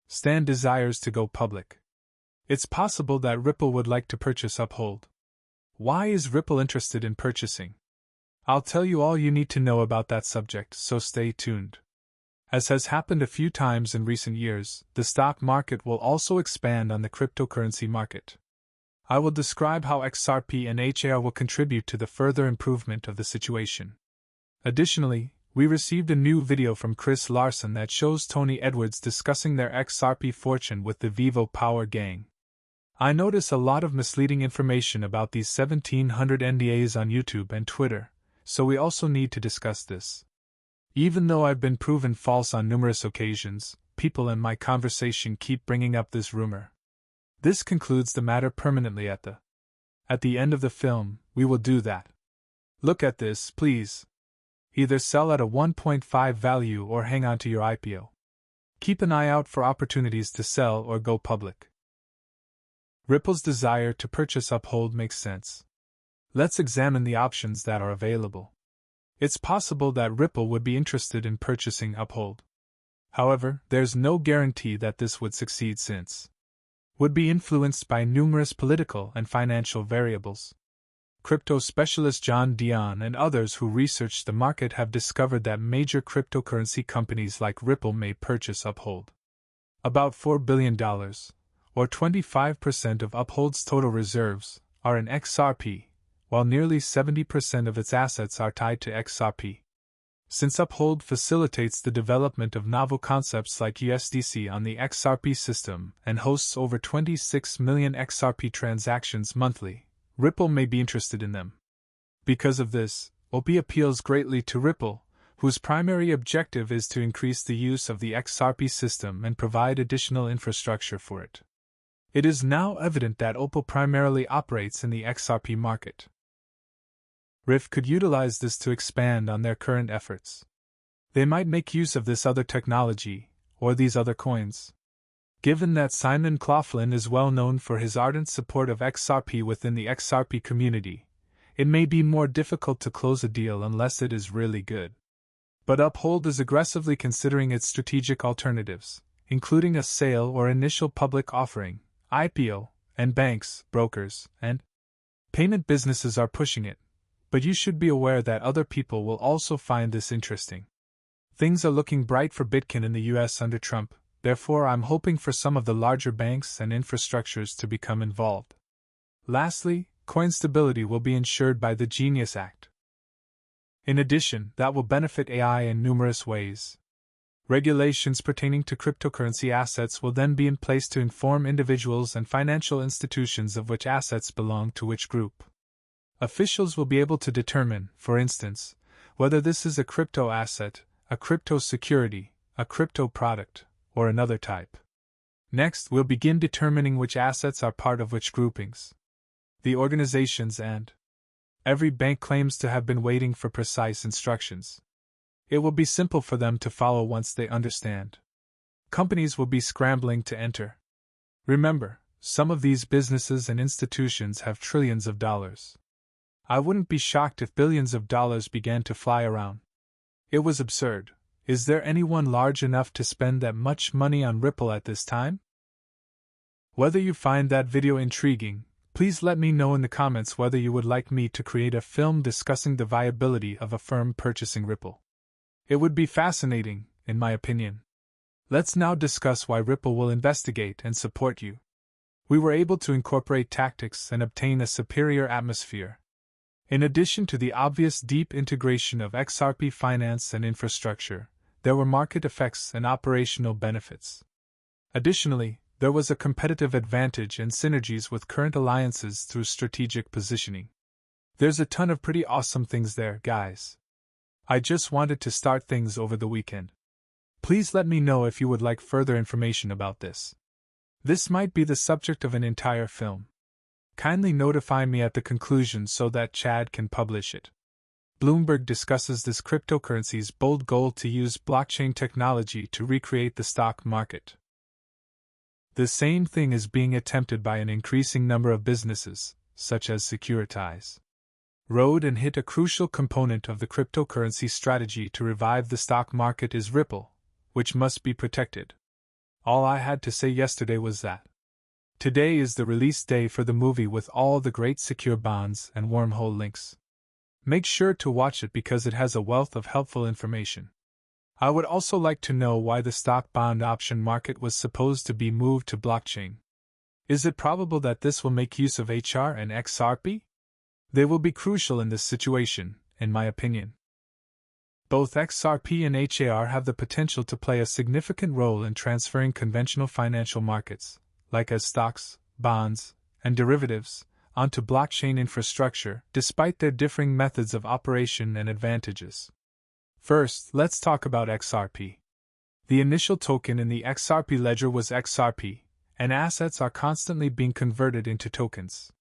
Stan desires to go public. It's possible that Ripple would like to purchase Uphold. Why is Ripple interested in purchasing? I'll tell you all you need to know about that subject, so stay tuned. As has happened a few times in recent years, the stock market will also expand on the cryptocurrency market. I will describe how XRP and HAR will contribute to the further improvement of the situation. Additionally, we received a new video from Chris Larson that shows Tony Edwards discussing their XRP fortune with the Vivo Power gang. I notice a lot of misleading information about these 1700 NDAs on YouTube and Twitter, so we also need to discuss this. Even though I've been proven false on numerous occasions, people in my conversation keep bringing up this rumor. This concludes the matter permanently at the end of the film, we will do that. Look at this, please. Either sell at a 1.5 value or hang on to your IPO. Keep an eye out for opportunities to sell or go public. Ripple's desire to purchase Uphold makes sense. Let's examine the options that are available. It's possible that Ripple would be interested in purchasing Uphold. However, there's no guarantee that this would succeed since would be influenced by numerous political and financial variables. Crypto specialist John Dion and others who researched the market have discovered that major cryptocurrency companies like Ripple may purchase Uphold. About $4 billion, or 25% of Uphold's total reserves, are in XRP, while nearly 70% of its assets are tied to XRP. Since Uphold facilitates the development of novel concepts like USDC on the XRP system and hosts over 26 million XRP transactions monthly, Ripple may be interested in them. Because of this, OP appeals greatly to Ripple, whose primary objective is to increase the use of the XRP system and provide additional infrastructure for it. It is now evident that Opal primarily operates in the XRP market. RIF could utilize this to expand on their current efforts. They might make use of this other technology, or these other coins. Given that Simon Claflin is well known for his ardent support of XRP within the XRP community, it may be more difficult to close a deal unless it is really good. But Uphold is aggressively considering its strategic alternatives, including a sale or initial public offering, IPO, and banks, brokers, and payment businesses are pushing it. But you should be aware that other people will also find this interesting. Things are looking bright for Bitcoin in the US under Trump, therefore I'm hoping for some of the larger banks and infrastructures to become involved. Lastly, coin stability will be ensured by the Genius Act. In addition, that will benefit AI in numerous ways. Regulations pertaining to cryptocurrency assets will then be in place to inform individuals and financial institutions of which assets belong to which group. Officials will be able to determine, for instance, whether this is a crypto asset, a crypto security, a crypto product, or another type. Next, we'll begin determining which assets are part of which groupings. The organizations and every bank claims to have been waiting for precise instructions. It will be simple for them to follow once they understand. Companies will be scrambling to enter. Remember, some of these businesses and institutions have trillions of dollars. I wouldn't be shocked if billions of dollars began to fly around. It was absurd. Is there anyone large enough to spend that much money on Ripple at this time? Whether you find that video intriguing, please let me know in the comments whether you would like me to create a film discussing the viability of a firm purchasing Ripple. It would be fascinating, in my opinion. Let's now discuss why Ripple will investigate and support you. We were able to incorporate tactics and obtain a superior atmosphere. In addition to the obvious deep integration of XRP finance and infrastructure, there were market effects and operational benefits. Additionally, there was a competitive advantage and synergies with current alliances through strategic positioning. There's a ton of pretty awesome things there, guys. I just wanted to start things over the weekend. Please let me know if you would like further information about this. This might be the subject of an entire film. Kindly notify me at the conclusion so that Chad can publish it. Bloomberg discusses this cryptocurrency's bold goal to use blockchain technology to recreate the stock market. The same thing is being attempted by an increasing number of businesses, such as Securitize. Road and hit a crucial component of the cryptocurrency strategy to revive the stock market is Ripple, which must be protected. All I had to say yesterday was that. Today is the release day for the movie with all the great secure bonds and wormhole links. Make sure to watch it because it has a wealth of helpful information. I would also like to know why the stock bond option market was supposed to be moved to blockchain. Is it probable that this will make use of HR and XRP? They will be crucial in this situation, in my opinion. Both XRP and HAR have the potential to play a significant role in transferring conventional financial markets, like as stocks, bonds, and derivatives, onto blockchain infrastructure, despite their differing methods of operation and advantages. First, let's talk about XRP. The initial token in the XRP ledger was XRP, and assets are constantly being converted into tokens.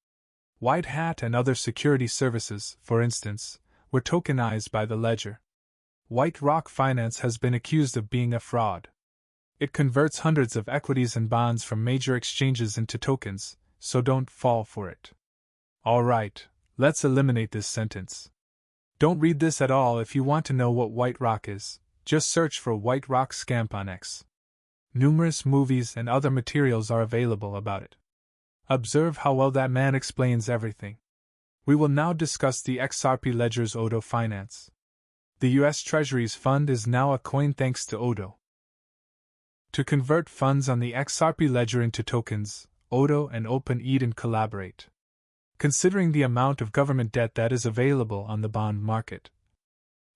White Hat and other security services, for instance, were tokenized by the ledger. White Rock Finance has been accused of being a fraud. It converts hundreds of equities and bonds from major exchanges into tokens, so don't fall for it. Alright, let's eliminate this sentence. Don't read this at all if you want to know what White Rock is, just search for White Rock Scamp on X. Numerous movies and other materials are available about it. Observe how well that man explains everything. We will now discuss the XRP ledger's Odo Finance. The US Treasury's fund is now a coin thanks to Odo. To convert funds on the XRP ledger into tokens, Odo and OpenEden collaborate. Considering the amount of government debt that is available on the bond market,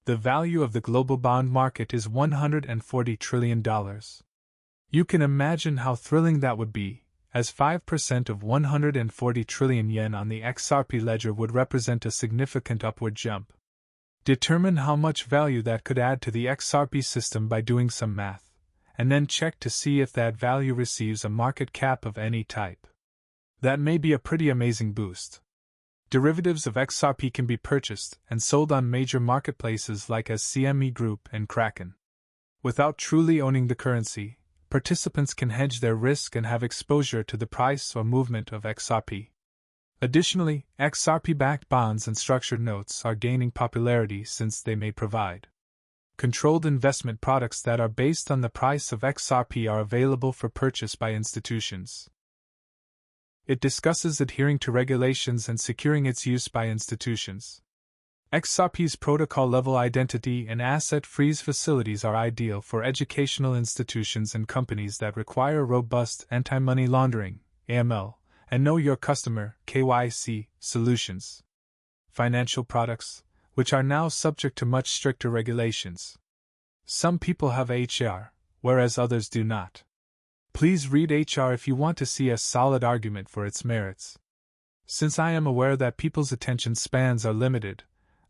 the value of the global bond market is $140 trillion. You can imagine how thrilling that would be, as 5% of 140 trillion yen on the XRP ledger would represent a significant upward jump. Determine how much value that could add to the XRP system by doing some math, and then check to see if that value receives a market cap of any type. That may be a pretty amazing boost. Derivatives of XRP can be purchased and sold on major marketplaces like as CME Group and Kraken. Without truly owning the currency, participants can hedge their risk and have exposure to the price or movement of XRP. Additionally, XRP-backed bonds and structured notes are gaining popularity since they may provide controlled investment products that are based on the price of XRP are available for purchase by institutions. It discusses adhering to regulations and securing its use by institutions. XRP's protocol-level identity and asset freeze facilities are ideal for educational institutions and companies that require robust anti-money laundering (AML) and know your customer (KYC) solutions. Financial products, which are now subject to much stricter regulations. Some people have HR, whereas others do not. Please read HR if you want to see a solid argument for its merits. Since I am aware that people's attention spans are limited,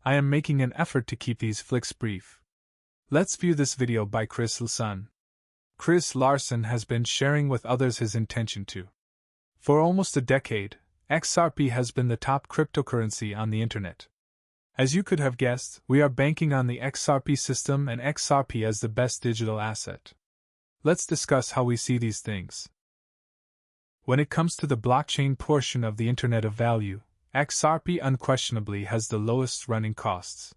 I am making an effort to keep these flicks brief. Let's view this video by Chris Larson. Chris Larson has been sharing with others his intention to. For almost a decade, XRP has been the top cryptocurrency on the internet. As you could have guessed, we are banking on the XRP system and XRP as the best digital asset. Let's discuss how we see these things. When it comes to the blockchain portion of the Internet of Value, XRP unquestionably has the lowest running costs.